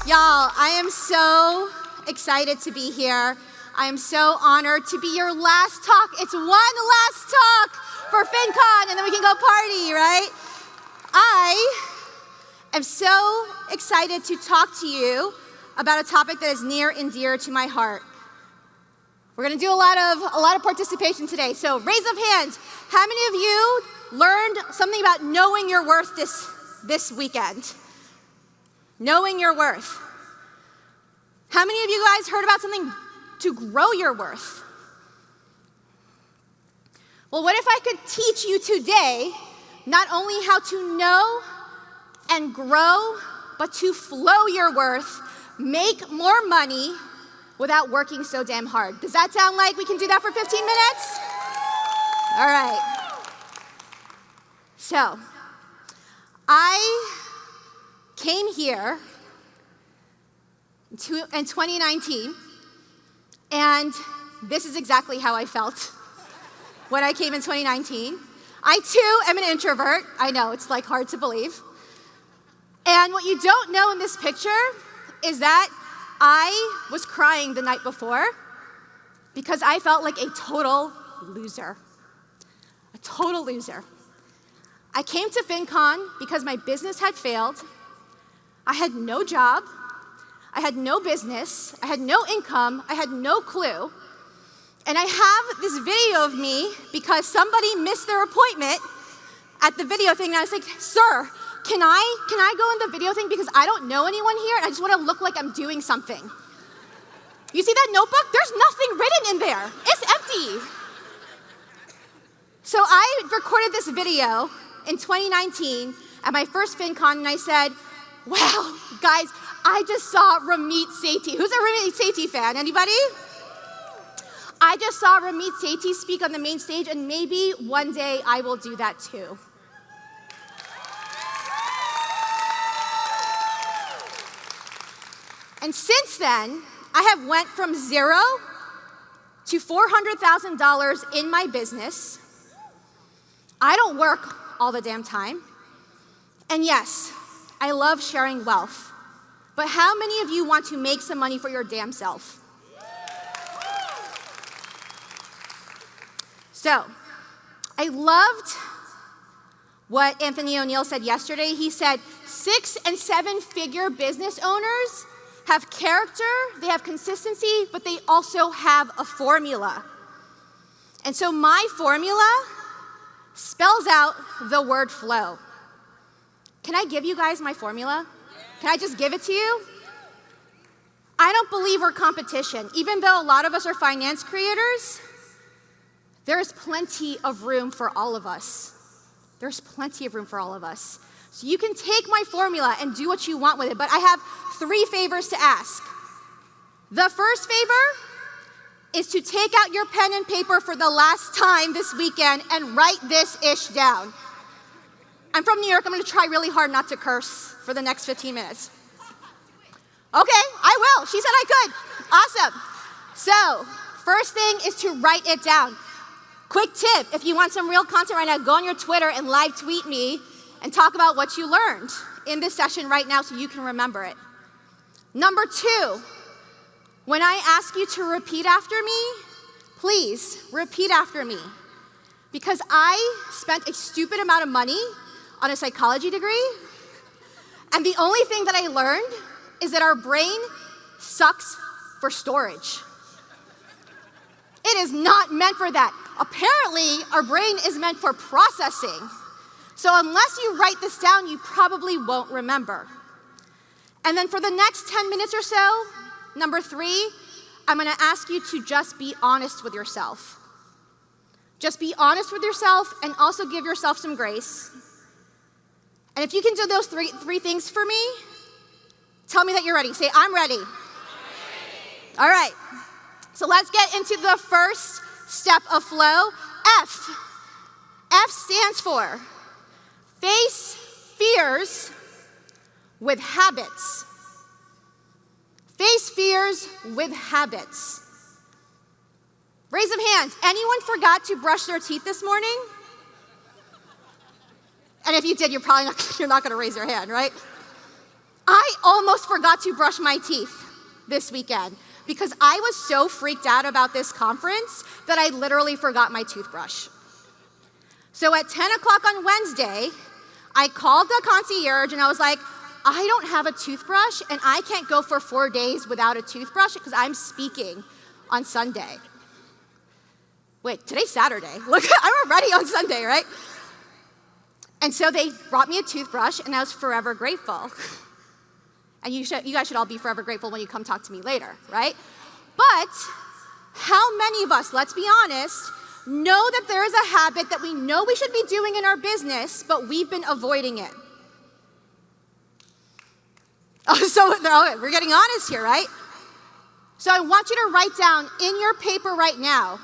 Y'all, I am so excited to be here. I am so honored to be your last talk. It's one last talk for FinCon, and then we can go party, right? I am so excited to talk to you about a topic that is near and dear to my heart. We're going to do a lot of participation today. So raise of hands. How many of you learned something about knowing your worth this weekend? Knowing your worth. How many of you guys heard about something to grow your worth? Well, what if I could teach you today not only how to know and grow, but to flow your worth, make more money without working so damn hard? Does that sound like we can do that for 15 minutes? All right. So, I came here in 2019, and this is exactly how I felt when I came in 2019. I too am an introvert. I know, it's like hard to believe. And what you don't know in this picture is that I was crying the night before because I felt like a total loser. A total loser. I came to FinCon because my business had failed. I had no job. I had no business. I had no income. I had no clue. And I have this video of me because somebody missed their appointment at the video thing. And I was like, sir, can I go in the video thing because I don't know anyone here and I just want to look like I'm doing something. You see that notebook? There's nothing written in there. It's empty. So I recorded this video in 2019 at my first FinCon, and I said, wow, guys, I just saw Ramit Sethi. Who's a Ramit Sethi fan? Anybody? I just saw Ramit Sethi speak on the main stage, and maybe one day I will do that too. And since then, I have went from zero to $400,000 in my business. I don't work all the damn time. And yes, I love sharing wealth. But how many of you want to make some money for your damn self? So, I loved what Anthony O'Neill said yesterday. He said 6- and 7-figure business owners have character, they have consistency, but they also have a formula. And so my formula spells out the word flow. Can I give you guys my formula? Can I just give it to you? I don't believe we're competition. Even though a lot of us are finance creators, there is plenty of room for all of us. There's plenty of room for all of us. So you can take my formula and do what you want with it, but I have 3 favors to ask. The first favor is to take out your pen and paper for the last time this weekend and write this ish down. I'm from New York. I'm going to try really hard not to curse for the next 15 minutes. Okay, I will. She said I could. Awesome. So, first thing is to write it down. Quick tip, if you want some real content right now, go on your Twitter and live tweet me and talk about what you learned in this session right now so you can remember it. Number 2, when I ask you to repeat after me, please repeat after me. Because I spent a stupid amount of money on a psychology degree, and the only thing that I learned is that our brain sucks for storage. It is not meant for that. Apparently, our brain is meant for processing. So unless you write this down, you probably won't remember. And then for the next 10 minutes or so, number 3, I'm going to ask you to just be honest with yourself. Just be honest with yourself and also give yourself some grace. And if you can do those three things for me, tell me that you're ready. Say, I'm ready. All right. So let's get into the first step of flow. F. F stands for face fears with habits. Face fears with habits. Raise of hands. Anyone forgot to brush their teeth this morning? And if you did, you're not going to raise your hand, right? I almost forgot to brush my teeth this weekend because I was so freaked out about this conference that I literally forgot my toothbrush. So at 10 o'clock on Wednesday, I called the concierge and I was like, I don't have a toothbrush and I can't go for 4 days without a toothbrush because I'm speaking on Sunday. Wait, today's Saturday. Look, I'm already on Sunday, right? And so they brought me a toothbrush and I was forever grateful. And you guys should all be forever grateful when you come talk to me later, right? But how many of us, let's be honest, know that there is a habit that we know we should be doing in our business, but we've been avoiding it? Oh, so we're getting honest here, right? So I want you to write down in your paper right now,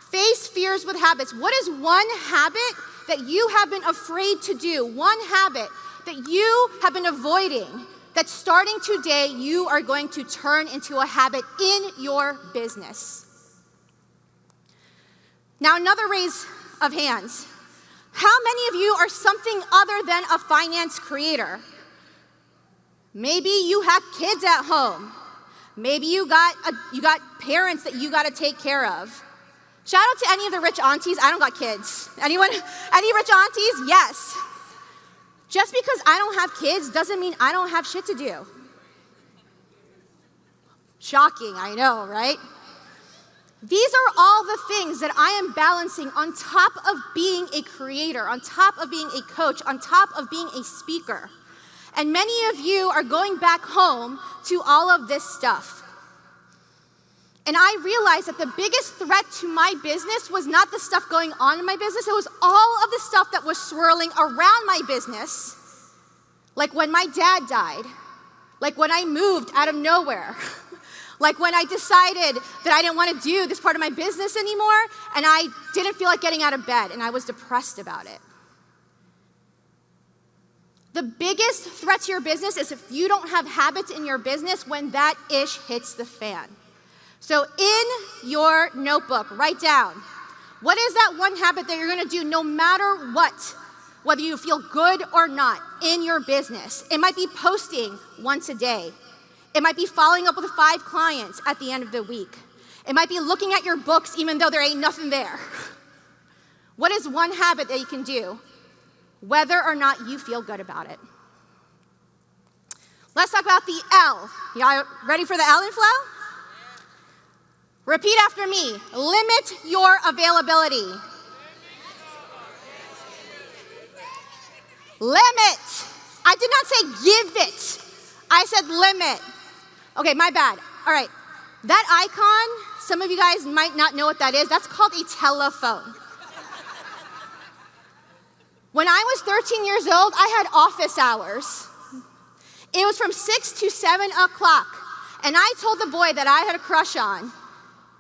face fears with habits. What is one habit that you have been afraid to do? One habit that you have been avoiding that starting today you are going to turn into a habit in your business. Now, another raise of hands. How many of you are something other than a finance creator? Maybe you have kids at home. Maybe you got parents that you got to take care of. Shout out to any of the rich aunties. I don't got kids. Anyone? Any rich aunties? Yes. Just because I don't have kids doesn't mean I don't have shit to do. Shocking, I know, right? These are all the things that I am balancing on top of being a creator, on top of being a coach, on top of being a speaker. And many of you are going back home to all of this stuff. And I realized that the biggest threat to my business was not the stuff going on in my business, it was all of the stuff that was swirling around my business. Like when my dad died, like when I moved out of nowhere, like when I decided that I didn't want to do this part of my business anymore, and I didn't feel like getting out of bed, and I was depressed about it. The biggest threat to your business is if you don't have habits in your business when that ish hits the fan. So in your notebook, write down, what is that one habit that you're gonna do no matter what, whether you feel good or not, in your business? It might be posting once a day. It might be following up with 5 clients at the end of the week. It might be looking at your books even though there ain't nothing there. What is one habit that you can do, whether or not you feel good about it? Let's talk about the L. Y'all ready for the L inflow? Repeat after me. Limit your availability. Limit. I did not say give it. I said limit. Okay, my bad. All right. That icon, some of you guys might not know what that is. That's called a telephone. When I was 13 years old, I had office hours. It was from 6 to 7 o'clock. And I told the boy that I had a crush on,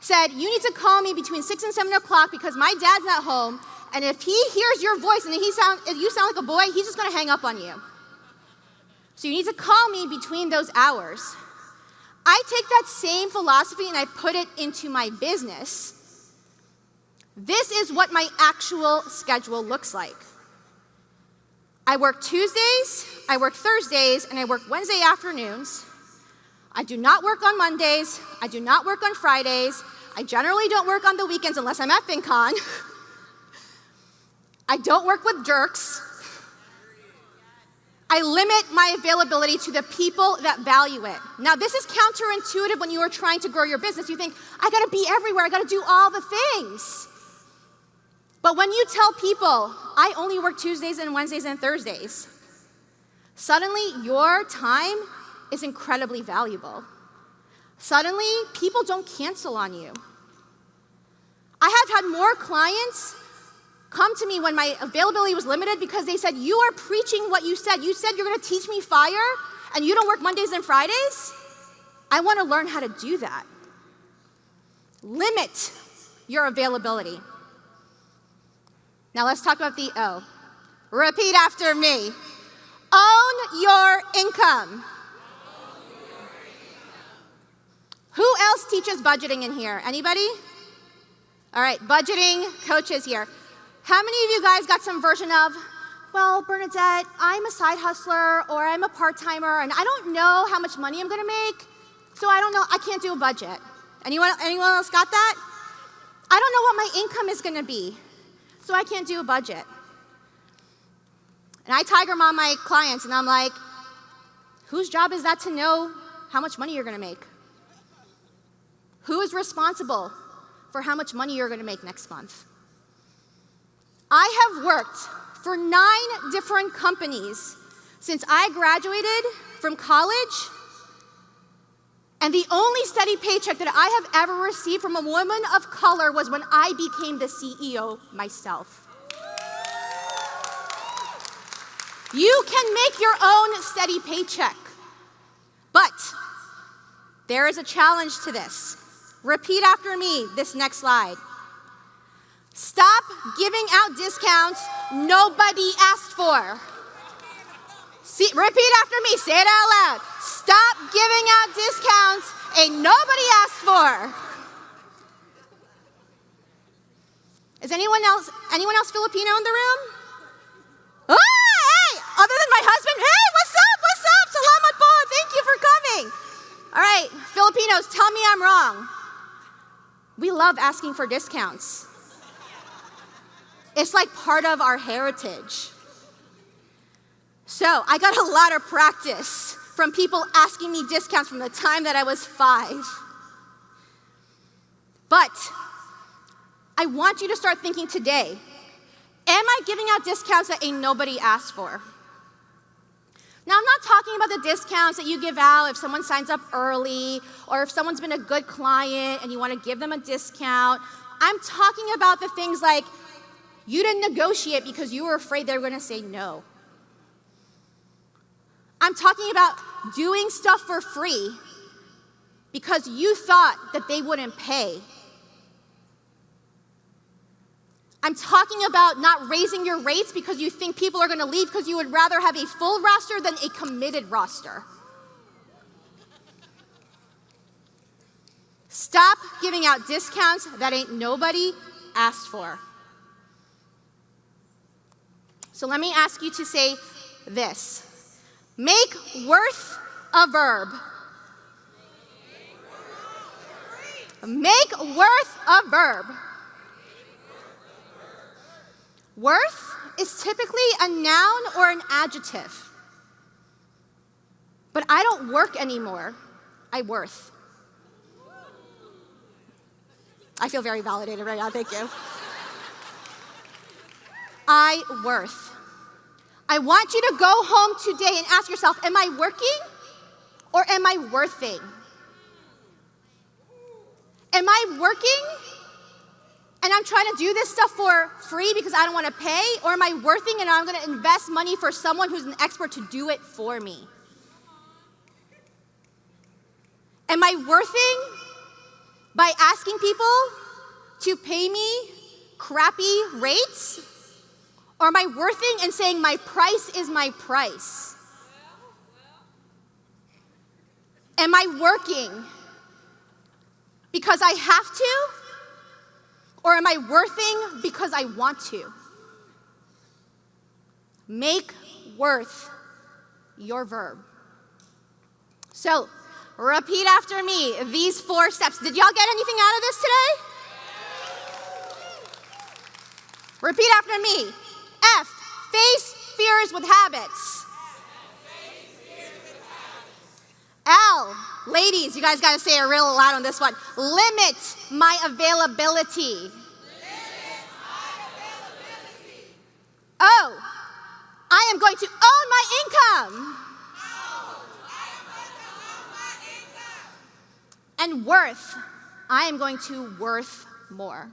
said, you need to call me between 6 and 7 o'clock because my dad's not home, and if he hears your voice and if you sound like a boy, he's just gonna hang up on you. So you need to call me between those hours. I take that same philosophy and I put it into my business. This is what my actual schedule looks like. I work Tuesdays, I work Thursdays, and I work Wednesday afternoons. I do not work on Mondays. I do not work on Fridays. I generally don't work on the weekends unless I'm at FinCon. I don't work with jerks. I limit my availability to the people that value it. Now, this is counterintuitive when you are trying to grow your business. You think, I gotta be everywhere. I gotta do all the things. But when you tell people, I only work Tuesdays and Wednesdays and Thursdays, suddenly your time is incredibly valuable. Suddenly, people don't cancel on you. I have had more clients come to me when my availability was limited because they said, you are preaching what you said. You said you're gonna teach me fire and you don't work Mondays and Fridays? I wanna learn how to do that. Limit your availability. Now let's talk about the O. Repeat after me. Own your income. Who else teaches budgeting in here? Anybody? All right, budgeting coaches here. How many of you guys got some version of well, Bernadette, I'm a side hustler or I'm a part-timer and I don't know how much money I'm gonna make, so I don't know, I can't do a budget. Anyone else got that? I don't know what my income is gonna be, so I can't do a budget. And I tiger mom my clients and I'm like, whose job is that to know how much money you're gonna make? Who is responsible for how much money you're gonna make next month? I have worked for 9 different companies since I graduated from college, and the only steady paycheck that I have ever received from a woman of color was when I became the CEO myself. You can make your own steady paycheck, but there is a challenge to this. Repeat after me this next slide. Stop giving out discounts nobody asked for. See, repeat after me, say it out loud. Stop giving out discounts ain't nobody asked for. Is anyone else Filipino in the room? Oh, hey, other than my husband, hey, what's up? Salamat po, thank you for coming. All right, Filipinos, tell me I'm wrong. We love asking for discounts. It's like part of our heritage. So I got a lot of practice from people asking me discounts from the time that I was 5. But I want you to start thinking today, am I giving out discounts that ain't nobody asked for? Now, I'm not talking about the discounts that you give out if someone signs up early or if someone's been a good client and you want to give them a discount. I'm talking about the things like you didn't negotiate because you were afraid they were going to say no. I'm talking about doing stuff for free because you thought that they wouldn't pay. I'm talking about not raising your rates because you think people are going to leave because you would rather have a full roster than a committed roster. Stop giving out discounts that ain't nobody asked for. So let me ask you to say this. Make worth a verb. Make worth a verb. Worth is typically a noun or an adjective. But I don't work anymore. I worth. I feel very validated right now, thank you. I worth. I want you to go home today and ask yourself, am I working or am I worthing? Am I working and I'm trying to do this stuff for free because I don't want to pay? Or am I worthing and I'm going to invest money for someone who's an expert to do it for me? Am I worthing by asking people to pay me crappy rates? Or am I worthing and saying my price is my price? Am I working because I have to? Or am I worthing because I want to? Make worth your verb. So, repeat after me these 4 steps. Did y'all get anything out of this today? Repeat after me. F, face fears with habits. L, ladies, you guys got to say it real loud on this one. Limit my availability. O, I am going to own my income. And worth, I am going to worth more.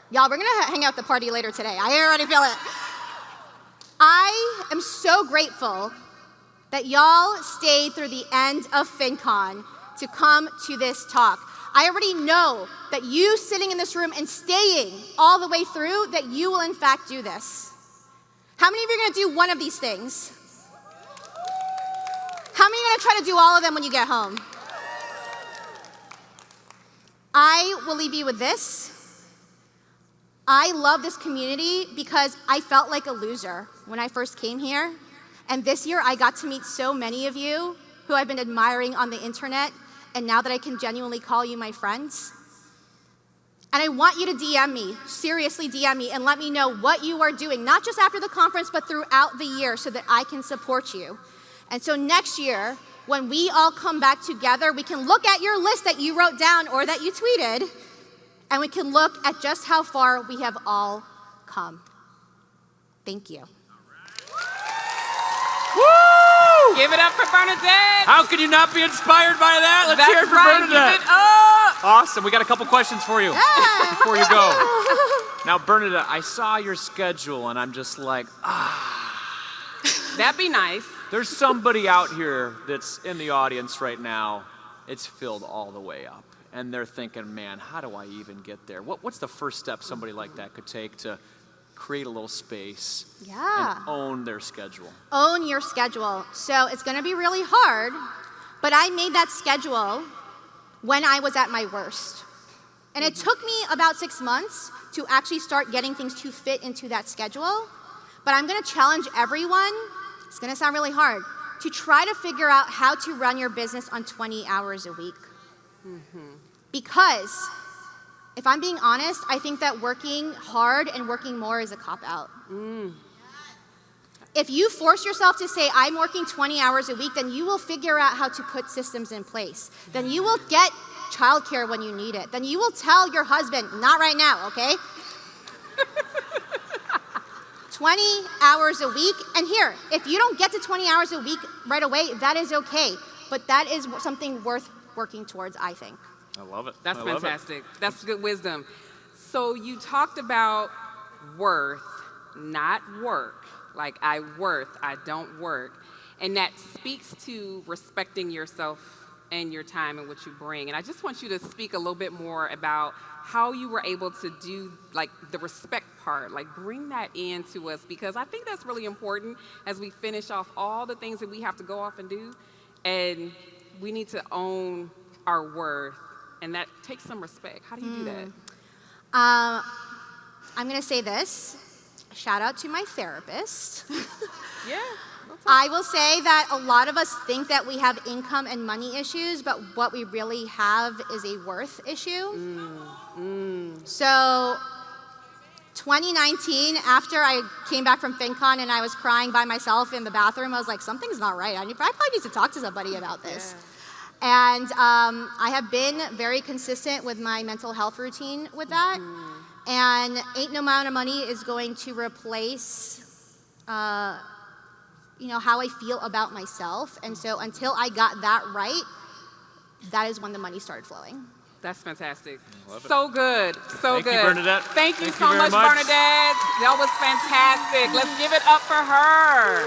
Y'all, we're gonna hang out at the party later today. I already feel it. I am so grateful that y'all stayed through the end of FinCon to come to this talk. I already know that you sitting in this room and staying all the way through, that you will in fact do this. How many of you are gonna do one of these things? How many are gonna try to do all of them when you get home? I will leave you with this. I love this community because I felt like a loser when I first came here. And this year I got to meet so many of you who I've been admiring on the internet, and now that I can genuinely call you my friends. And I want you to DM me, seriously DM me, and let me know what you are doing, not just after the conference, but throughout the year so that I can support you. And so next year, when we all come back together, we can look at your list that you wrote down or that you tweeted, and we can look at just how far we have all come. Thank you. Woo! Give it up for Bernadette. How can you not be inspired by that? Let's hear it for Bernadette. Give it up. Awesome. We got a couple questions for you before you go. Now, Bernadette, I saw your schedule, and I'm just like, That'd be nice. There's somebody out here that's in the audience right now. It's filled all the way up. And they're thinking, man, how do I even get there? What's the first step somebody like that could take to create a little space and own their schedule? Own your schedule. So it's going to be really hard, but I made that schedule when I was at my worst. And it took me about 6 months to actually start getting things to fit into that schedule. But I'm going to challenge everyone, it's going to sound really hard, to try to figure out how to run your business on 20 hours a week. Because if I'm being honest, I think that working hard and working more is a cop-out. If you force yourself to say, I'm working 20 hours a week, then you will figure out how to put systems in place. Then you will get childcare when you need it. Then you will tell your husband, not right now, okay? 20 hours a week. And here, if you don't get to 20 hours a week right away, that is okay. But that is something worth working towards, I think. I love it. That's fantastic. That's good wisdom. So you talked about worth, not work. Like I don't work. And that speaks to respecting yourself and your time and what you bring. And I just want you to speak a little bit more about how you were able to do like the respect part, like bring that into us, because I think that's really important as we finish off all the things that we have to go off and do. And we need to own our worth, and that takes some respect. How do you do that? I'm going to say this. Shout out to my therapist. Yeah. I will say that a lot of us think that we have income and money issues, but what we really have is a worth issue. So 2019, after I came back from FinCon and I was crying by myself in the bathroom, I was like, something's not right. I probably need to talk to somebody about this. Yeah. And I have been very consistent with my mental health routine with that. And ain't no amount of money is going to replace how I feel about myself. And so until I got that right, that is when the money started flowing. That's fantastic. So good. So good. Thank you, Bernadette. Thank you so much, Bernadette. That was fantastic. Let's give it up for her.